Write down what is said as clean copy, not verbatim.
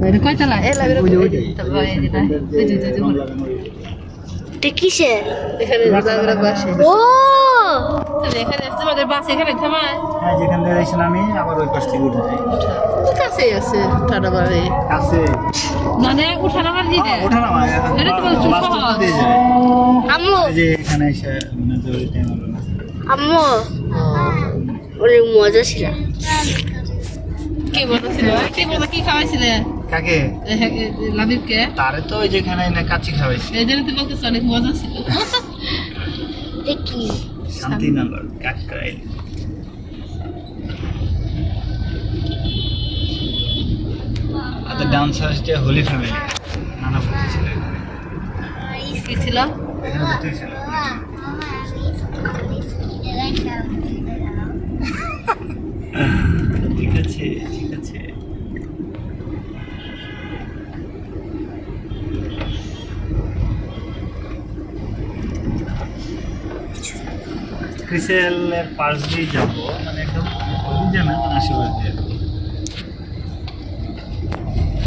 এটা কয়তলা কিসে এখানে বাসে ও এখানে তোমাদের বাস এখানে থামায় হ্যাঁ যেখান থেকে এসেছিলাম আমি আবার ওই পাশ থেকে উঠে যাই কাছেই আছে উঠানো বাড়ি কাছে মানে উঠানো বাড়ি দিতে ওঠা না এটা তো বলছো বাস সহজ। দিয়ে যায় আম্মু এই যে এখানে এসে মানে জরুরি টাইম হলো না আম্মু অনেক মজা ছিল কি বলতেছিল কি খাওয়াইছিলে কাকে লাবিবকে তারে তো ওই যেখানে না কাচ্চি খাওয়াইছি এই জন্য তো বলতেছ অনেক মজা ছিল কি Shantinagar Kakrail are the dancers যে হোলি ফ্যামিলি নানা ভর্তি ছিল এখানে। কি ছিল এখানে ভর্তি ছিল ঠিক আছে ঠিক আছে ক্রিসেলের পাশ দিয়ে যাবো মানে একদম ওই যে না আশেপাশ দিয়ে